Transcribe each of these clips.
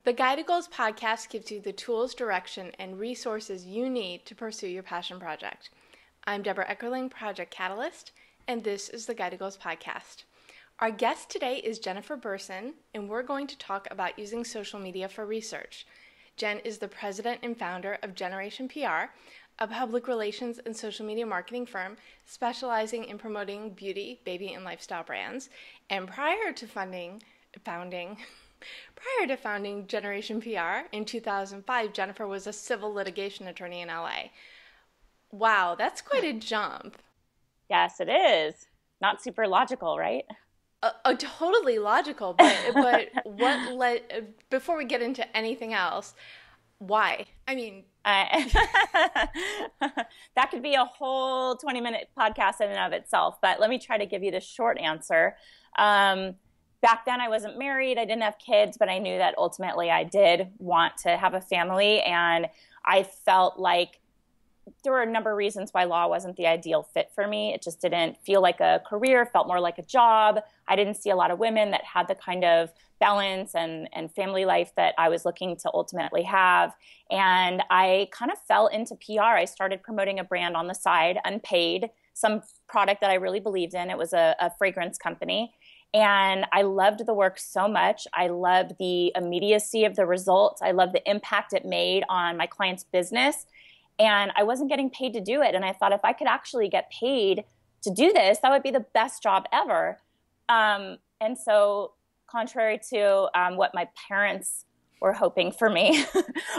The Guide to Goals podcast gives you the tools, direction, and resources you need to pursue your passion project. I'm Deborah Eckerling, Project Catalyst, and this is the Guide to Goals podcast. Our guest today is Jennifer Burson, and we're going to talk about using social media for research. Jen is the president and founder of Generation PR, a public relations and social media marketing firm specializing in promoting beauty, baby, and lifestyle brands. And prior to founding Generation PR in 2005, Jennifer was a civil litigation attorney in LA. Wow, that's quite a jump. Yes, it is. Not super logical, right? Totally logical, but what led, before we get into anything else, why? I mean, that could be a whole 20-minute podcast in and of itself, but let me try to give you the short answer. Back then I wasn't married, I didn't have kids, but I knew that ultimately I did want to have a family, and I felt like there were a number of reasons why law wasn't the ideal fit for me. It just didn't feel like a career, felt more like a job. I didn't see a lot of women that had the kind of balance and family life that I was looking to ultimately have. And I kind of fell into PR. I started promoting a brand on the side, unpaid, some product that I really believed in. It was a fragrance company. And I loved the work so much. I loved the immediacy of the results. I loved the impact it made on my client's business. And I wasn't getting paid to do it. And I thought if I could actually get paid to do this, that would be the best job ever. And so contrary to what my parents were hoping for me,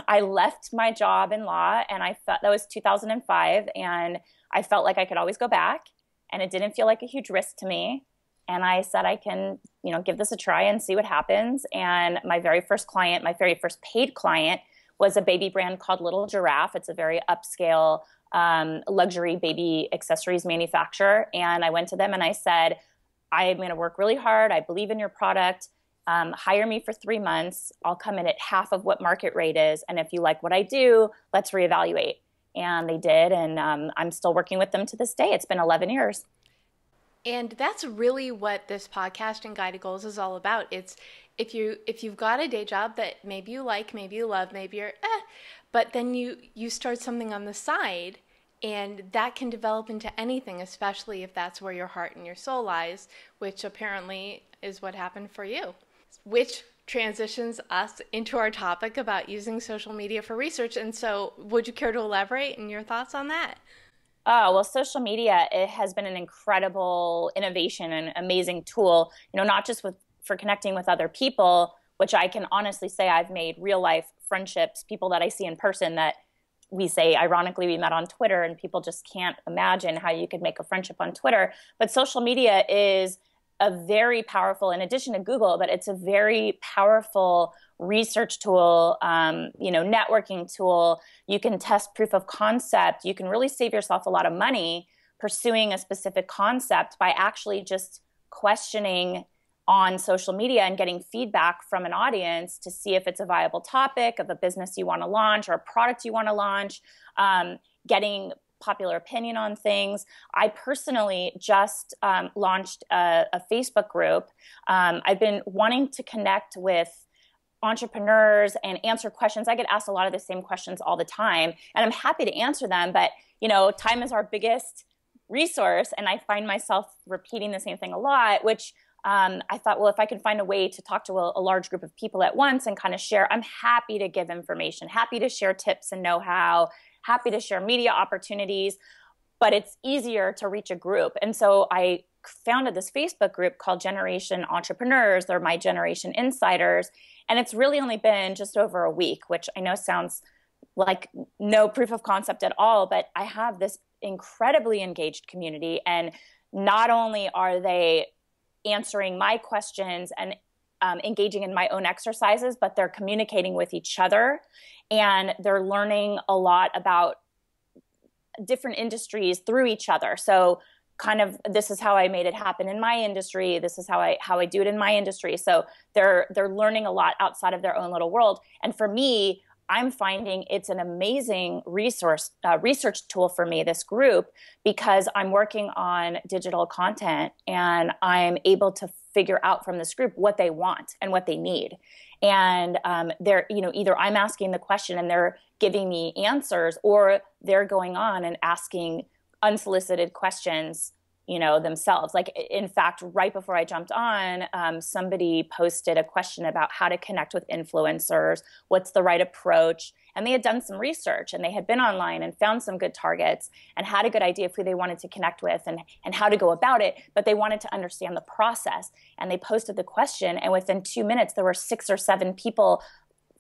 I left my job in law, and I felt that was 2005. And I felt like I could always go back, and it didn't feel like a huge risk to me. And I said, I can, give this a try and see what happens. And my very first client, my very first paid client, was a baby brand called Little Giraffe. It's a very upscale luxury baby accessories manufacturer. And I went to them and I said, I'm going to work really hard. I believe in your product. Hire me for 3 months. I'll come in at half of what market rate is. And if you like what I do, let's reevaluate. And they did. And I'm still working with them to this day. It's been 11 years. And that's really what this podcast and Guide to Goals is all about. It's if you've got a day job that maybe you like, maybe you love, maybe you're but then you start something on the side, and that can develop into anything, especially if that's where your heart and your soul lies, which apparently is what happened for you. Which transitions us into our topic about using social media for research. And so would you care to elaborate in your thoughts on that? Oh, well, social media, it has been an incredible innovation and amazing tool, not just for connecting with other people, which I can honestly say I've made real life friendships, people that I see in person that we say, ironically, we met on Twitter, and people just can't imagine how you could make a friendship on Twitter. But social media is a very powerful, in addition to Google, but it's a very powerful research tool, networking tool. You can test proof of concept. You can really save yourself a lot of money pursuing a specific concept by actually just questioning on social media and getting feedback from an audience to see if it's a viable topic of a business you want to launch or a product you want to launch, getting popular opinion on things. I personally just launched a Facebook group. I've been wanting to connect with entrepreneurs and answer questions. I get asked a lot of the same questions all the time, and I'm happy to answer them. But, time is our biggest resource, and I find myself repeating the same thing a lot, which I thought, well, if I can find a way to talk to a large group of people at once and kind of share, I'm happy to give information, happy to share tips and know-how, happy to share media opportunities, but it's easier to reach a group. And so I founded this Facebook group called Generation Entrepreneurs. They're my Generation Insiders. And it's really only been just over a week, which I know sounds like no proof of concept at all, but I have this incredibly engaged community. And not only are they answering my questions and engaging in my own exercises, but they're communicating with each other, and they're learning a lot about different industries through each other. So kind of, this is how I made it happen in my industry. This is how I do it in my industry. So they're learning a lot outside of their own little world. And for me, I'm finding it's an amazing research tool for me, this group, because I'm working on digital content and I'm able to figure out from this group what they want and what they need. And they're, either I'm asking the question and they're giving me answers, or they're going on and asking unsolicited questions, themselves. Like, in fact, right before I jumped on, somebody posted a question about how to connect with influencers, what's the right approach. And they had done some research and they had been online and found some good targets and had a good idea of who they wanted to connect with and how to go about it. But they wanted to understand the process. And they posted the question. And within 2 minutes, there were 6 or 7 people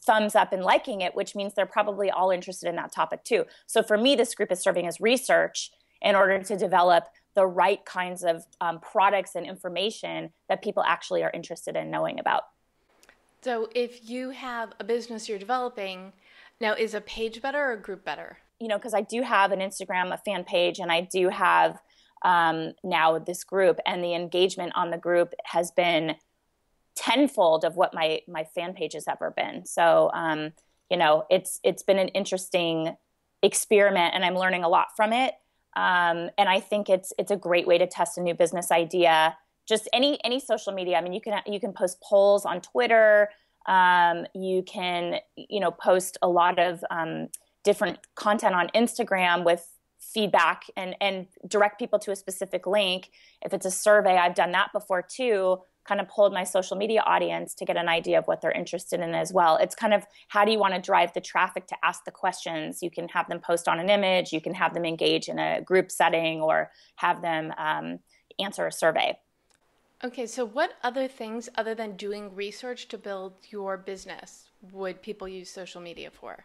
thumbs up and liking it, which means they're probably all interested in that topic too. So for me, this group is serving as research in order to develop the right kinds of products and information that people actually are interested in knowing about. So if you have a business you're developing, now is a page better or a group better? Because I do have an Instagram, a fan page, and I do have now this group, and the engagement on the group has been tenfold of what my fan page has ever been. So, it's been an interesting experiment, and I'm learning a lot from it. And I think it's a great way to test a new business idea. Just any social media. I mean, you can post polls on Twitter. You can, post a lot of different content on Instagram with feedback and direct people to a specific link. If it's a survey, I've done that before too, kind of pulled my social media audience to get an idea of what they're interested in as well. It's kind of, how do you want to drive the traffic to ask the questions? You can have them post on an image, you can have them engage in a group setting, or have them answer a survey. Okay, so what other things other than doing research to build your business would people use social media for?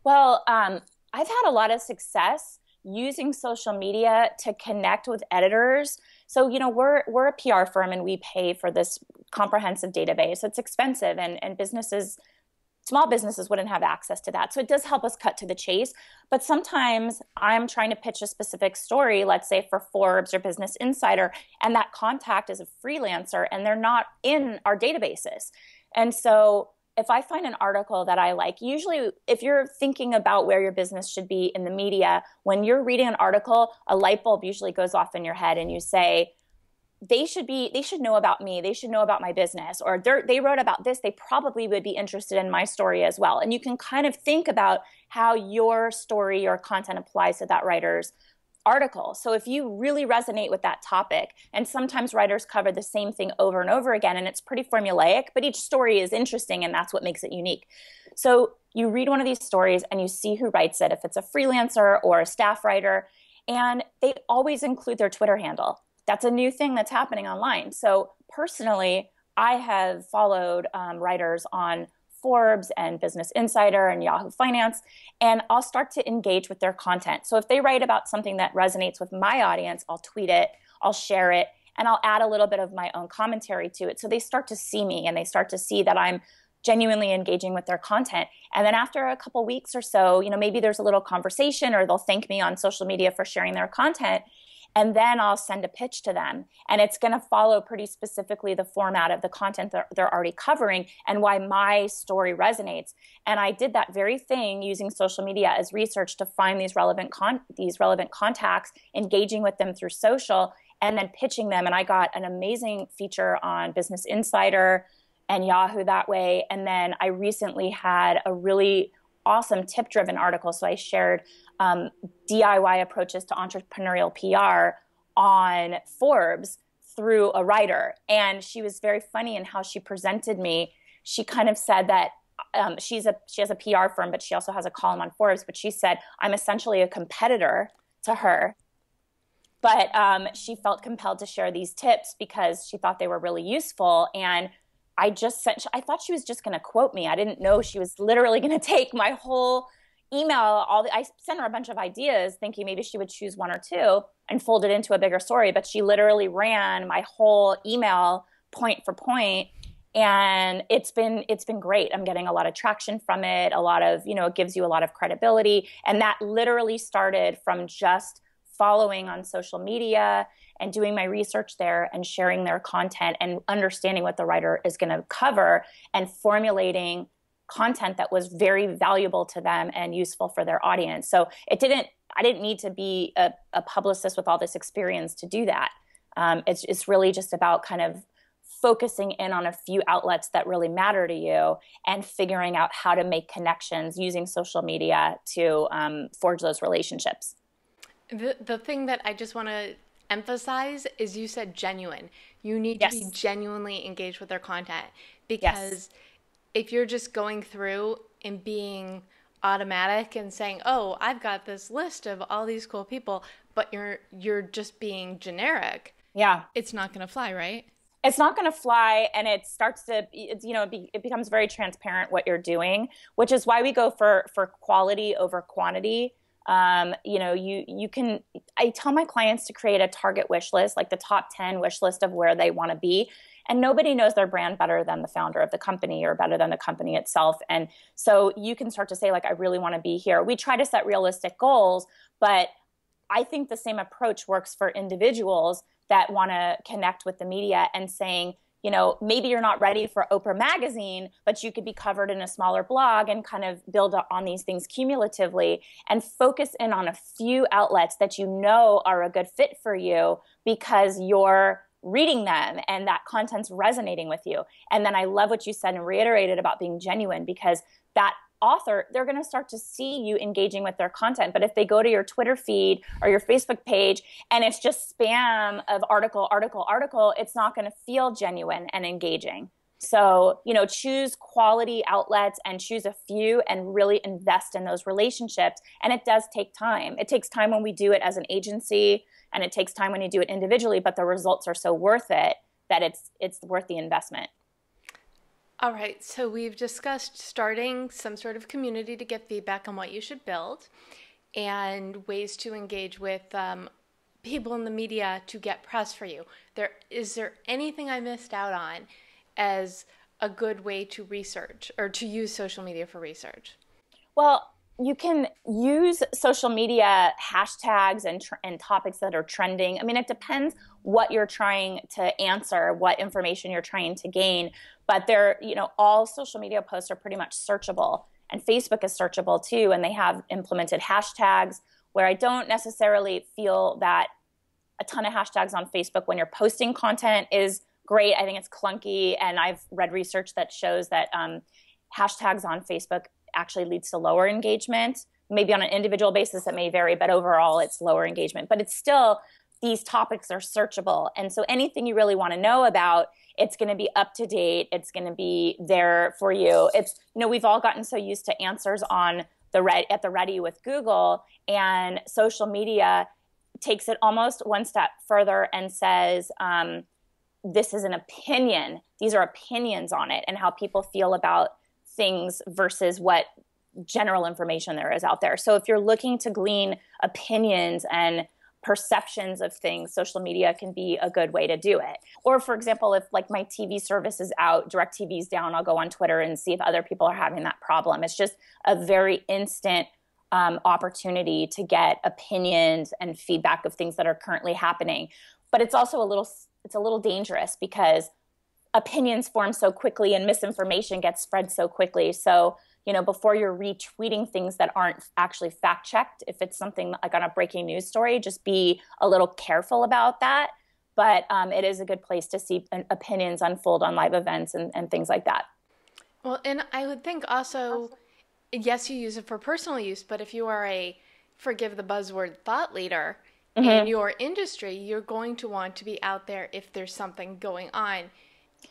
Well, I've had a lot of success using social media to connect with editors. So, we're a PR firm and we pay for this comprehensive database. It's expensive, and small businesses wouldn't have access to that. So it does help us cut to the chase. But sometimes I'm trying to pitch a specific story, let's say for Forbes or Business Insider, and that contact is a freelancer and they're not in our databases. And so if I find an article that I like, usually if you're thinking about where your business should be in the media, when you're reading an article, a light bulb usually goes off in your head and you say, they should know about me. They should know about my business, or they wrote about this. They probably would be interested in my story as well. And you can kind of think about how your story, your content applies to that writer's article. So if you really resonate with that topic, and sometimes writers cover the same thing over and over again, and it's pretty formulaic, but each story is interesting and that's what makes it unique. So you read one of these stories and you see who writes it, if it's a freelancer or a staff writer, and they always include their Twitter handle. That's a new thing that's happening online. So personally, I have followed writers on Forbes and Business Insider and Yahoo Finance, and I'll start to engage with their content. So if they write about something that resonates with my audience, I'll tweet it, I'll share it, and I'll add a little bit of my own commentary to it. So they start to see me and they start to see that I'm genuinely engaging with their content. And then after a couple weeks or so, maybe there's a little conversation, or they'll thank me on social media for sharing their content. And then I'll send a pitch to them. And it's going to follow pretty specifically the format of the content that they're already covering and why my story resonates. And I did that very thing using social media as research to find these relevant contacts, engaging with them through social, and then pitching them. And I got an amazing feature on Business Insider and Yahoo that way. And then I recently had a really awesome tip-driven article. So I shared DIY approaches to entrepreneurial PR on Forbes through a writer. And she was very funny in how she presented me. She kind of said that she has a PR firm, but she also has a column on Forbes. But she said, I'm essentially a competitor to her. But she felt compelled to share these tips because she thought they were really useful. And I thought she was just going to quote me. I didn't know she was literally going to take my whole email. I sent her a bunch of ideas thinking maybe she would choose one or two and fold it into a bigger story. But she literally ran my whole email point for point. And it's been great. I'm getting a lot of traction from it. A lot of, it gives you a lot of credibility. And that literally started from just following on social media and doing my research there and sharing their content and understanding what the writer is going to cover and formulating content that was very valuable to them and useful for their audience. So I didn't need to be a publicist with all this experience to do that. It's really just about kind of focusing in on a few outlets that really matter to you and figuring out how to make connections using social media to forge those relationships. The thing that I just want to emphasize is you said genuine. You need to be genuinely engaged with their content, because if you're just going through and being automatic and saying, "Oh, I've got this list of all these cool people," but you're just being generic. Yeah. It's not going to fly, right? It's not going to fly, and it starts to, it becomes very transparent what you're doing, which is why we go for quality over quantity. You can, I tell my clients to create a target wish list, like the top 10 wish list of where they want to be. And nobody knows their brand better than the founder of the company or better than the company itself. And so you can start to say, like, I really want to be here. We try to set realistic goals, but I think the same approach works for individuals that want to connect with the media and saying, maybe you're not ready for Oprah Magazine, but you could be covered in a smaller blog and kind of build on these things cumulatively and focus in on a few outlets that you know are a good fit for you because you're reading them and that content's resonating with you. And then I love what you said and reiterated about being genuine, because that author, they're going to start to see you engaging with their content. But if they go to your Twitter feed or your Facebook page and it's just spam of article, it's not going to feel genuine and engaging. So, choose quality outlets and choose a few and really invest in those relationships. And it does take time. It takes time when we do it as an agency, and it takes time when you do it individually, but the results are so worth it that it's worth the investment. All right, so we've discussed starting some sort of community to get feedback on what you should build, and ways to engage with people in the media to get press for you. Is there anything I missed out on as a good way to research or to use social media for research? Well, you can use social media hashtags and topics that are trending. I mean, it depends what you're trying to answer, what information you're trying to gain. But all social media posts are pretty much searchable, and Facebook is searchable too. And they have implemented hashtags, where I don't necessarily feel that a ton of hashtags on Facebook when you're posting content is great. I think it's clunky, and I've read research that shows that hashtags on Facebook actually leads to lower engagement. Maybe on an individual basis it may vary, but overall it's lower engagement. But it's still, these topics are searchable. And so anything you really want to know about, it's going to be up to date. It's going to be there for you. It's, we've all gotten so used to answers on at the ready with Google, and social media takes it almost one step further and says, this is an opinion. These are opinions on it and how people feel about things versus what general information there is out there. So if you're looking to glean opinions and perceptions of things, social media can be a good way to do it. Or for example, if like my TV service is out, DirecTV's down, I'll go on Twitter and see if other people are having that problem. It's just a very instant opportunity to get opinions and feedback of things that are currently happening. But it's also a little dangerous, because opinions form so quickly and misinformation gets spread so quickly. So, before you're retweeting things that aren't actually fact checked, if it's something like on a breaking news story, just be a little careful about that. But it is a good place to see opinions unfold on live events and things like that. Well, and I would think also, yes, you use it for personal use, but if you are a, forgive the buzzword, thought leader in your industry, you're going to want to be out there if there's something going on,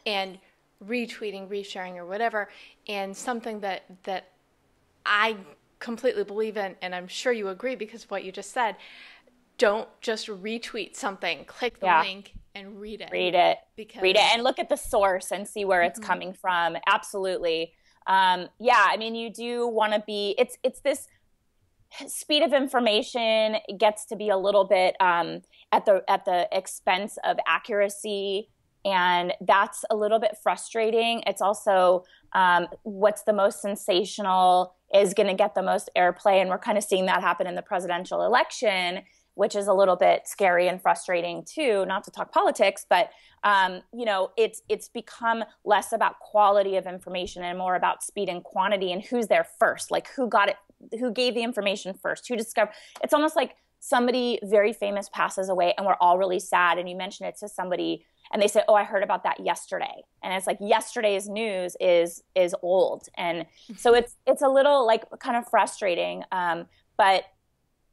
and retweeting, resharing, or whatever. And something that I completely believe in, and I'm sure you agree because of what you just said, don't just retweet something, click the link and read it. Read it and look at the source and see where it's coming from. Absolutely. You do want to be, it's this speed of information gets to be a little bit at the expense of accuracy. And that's a little bit frustrating. It's also what's the most sensational is going to get the most airplay. And we're kind of seeing that happen in the presidential election, which is a little bit scary and frustrating too, not to talk politics, but it's become less about quality of information and more about speed and quantity and who's there first, like who got it, who gave the information first, who discovered. It's almost like somebody very famous passes away and we're all really sad, and you mention it to somebody and they say, oh, I heard about that yesterday. And it's like yesterday's news is old. And so it's a little like kind of frustrating. But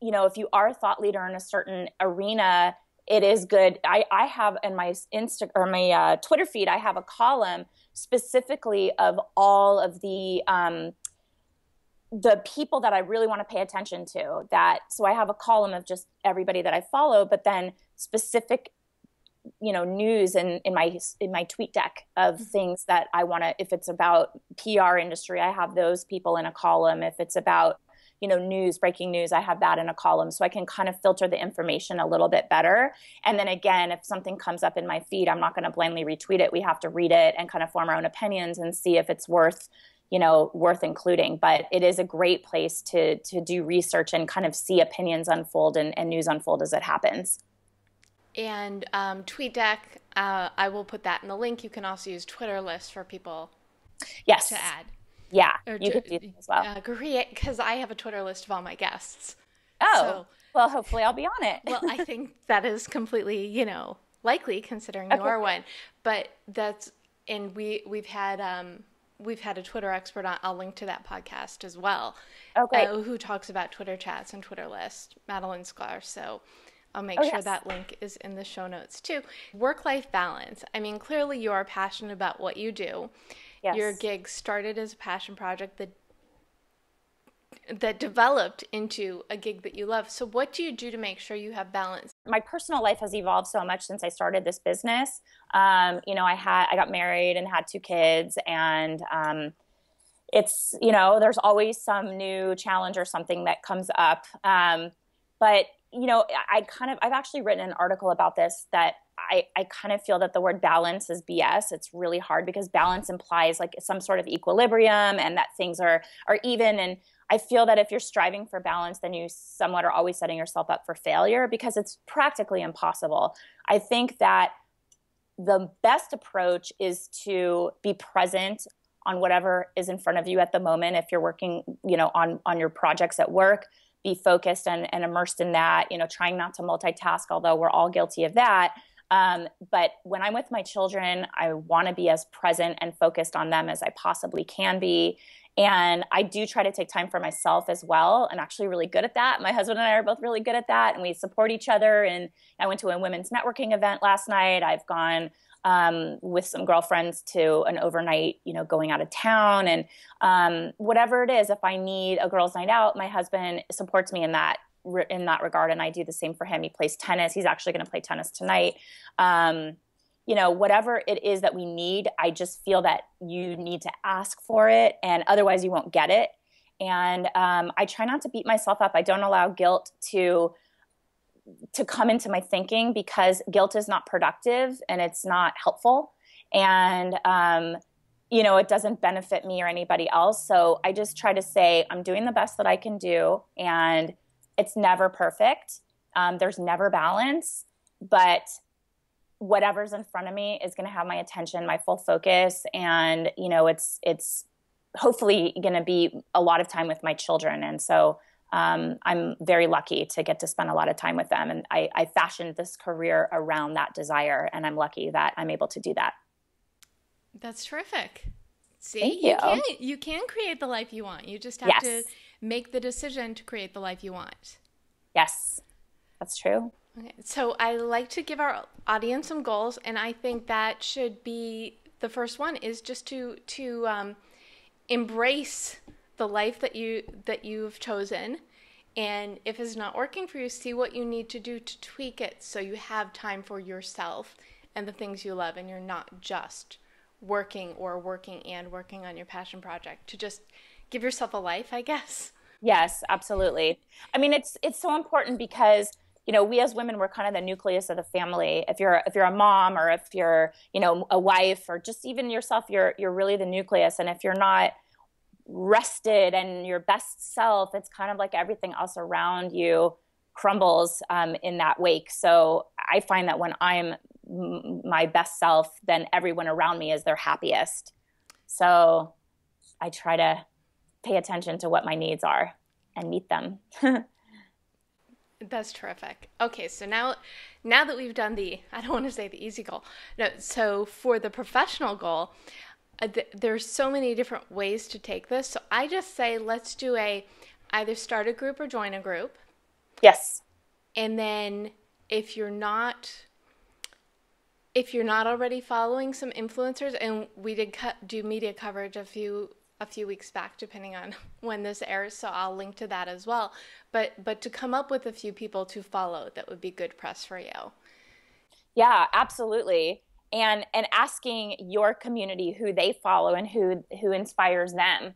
you know, if you are a thought leader in a certain arena, it is good. I have in my my Twitter feed, I have a column specifically of all of the people that I really want to pay attention to. So I have a column of just everybody that I follow, but then specific, you know, news in my tweet deck of things that I want to. If it's about PR industry, I have those people in a column. If it's about, you know, breaking news, I have that in a column, so I can kind of filter the information a little bit better. And then again, if something comes up in my feed, I'm not going to blindly retweet it. We have to read it and kind of form our own opinions and see if it's worth including. But it is a great place to do research and kind of see opinions unfold and news unfold as it happens. And TweetDeck, I will put that in the link. You can also use Twitterlist for people to add. Yeah, you could do that as well. Great, because I have a Twitter list of all my guests. Oh, so, well, hopefully I'll be on it. Well, I think that is completely, you know, likely considering you are one. But and we've had a Twitter expert on. I'll link to that podcast as well. Okay. Who talks about Twitter chats and Twitter lists, Madeline Sklar. So I'll make sure that link is in the show notes too. Work-life balance. I mean, clearly you are passionate about what you do. Yes. Your gig started as a passion project that developed into a gig that you love. So what do you do to make sure you have balance? My personal life has evolved so much since I started this business. You know, I got married and had 2 kids, and it's, you know, there's always some new challenge or something that comes up. But, you know, I've actually written an article about this, that I kind of feel that the word balance is BS. It's really hard because balance implies like some sort of equilibrium and that things are even. And I feel that if you're striving for balance, then you somewhat are always setting yourself up for failure because it's practically impossible. I think that the best approach is to be present on whatever is in front of you at the moment. If you're working, you know, on your projects at work, be focused and immersed in that, you know, trying not to multitask, although we're all guilty of that. But when I'm with my children, I want to be as present and focused on them as I possibly can be. And I do try to take time for myself as well. I'm actually really good at that. My husband and I are both really good at that, and we support each other. And I went to a women's networking event last night. I've gone with some girlfriends to an overnight, you know, going out of town. And whatever it is, if I need a girls' night out, my husband supports me in that regard, and I do the same for him. He plays tennis. He's actually going to play tennis tonight. You know, whatever it is that we need, I just feel that you need to ask for it, and otherwise you won't get it. And I try not to beat myself up. I don't allow guilt to come into my thinking, because guilt is not productive and it's not helpful. And you know, it doesn't benefit me or anybody else. So I just try to say, I'm doing the best that I can do, and it's never perfect. There's never balance, but whatever's in front of me is going to have my attention, my full focus. And, you know, it's hopefully going to be a lot of time with my children. And so I'm very lucky to get to spend a lot of time with them. And I fashioned this career around that desire, and I'm lucky that I'm able to do that. That's terrific. See, Thank you can create the life you want. You just have to make the decision to create the life you want. Yes, that's true. Okay. So I like to give our audience some goals, and I think that should be the first one, is just to embrace the life that you've chosen. And if it's not working for you, see what you need to do to tweak it so you have time for yourself and the things you love, and you're not just working on your passion project. To just give yourself a life, I guess. Yes, absolutely. I mean, it's so important because, you know, we as women, we're kind of the nucleus of the family. If you're a mom, or if you're, you know, a wife, or just even yourself, you're really the nucleus. And if you're not rested and your best self, it's kind of like everything else around you crumbles in that wake. So I find that when I'm my best self, then everyone around me is their happiest. So I try to pay attention to what my needs are and meet them. That's terrific. Okay, so now that we've done I don't want to say the easy goal. No, so for the professional goal, there's so many different ways to take this. So I just say let's do either start a group or join a group. Yes. And then if you're not already following some influencers, and we did do media coverage a few weeks back, depending on when this airs, so I'll link to that as well. But to come up with a few people to follow that would be good press for you. Yeah, absolutely. And asking your community who they follow and who inspires them.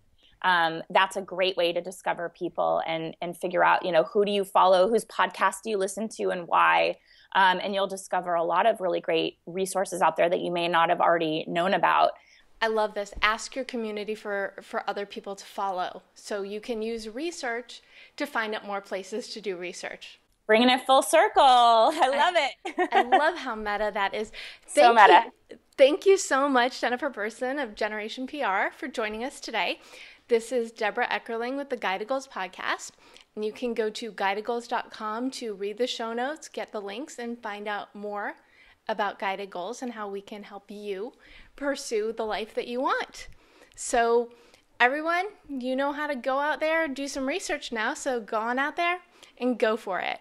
That's a great way to discover people and figure out, who do you follow, whose podcast do you listen to, and why. And you'll discover a lot of really great resources out there that you may not have already known about. I love this. Ask your community for other people to follow. So you can use research to find out more places to do research. Bringing it full circle. I love it. I love how meta that is. So meta. Thank you so much, Jennifer Person of Generation PR, for joining us today. This is Deborah Eckerling with the Guide to Goals podcast. And you can go to guidegoals.com to read the show notes, get the links, and find out more about Guided Goals and how we can help you pursue the life that you want. So everyone, you know how to go out there and do some research now, so go on out there and go for it.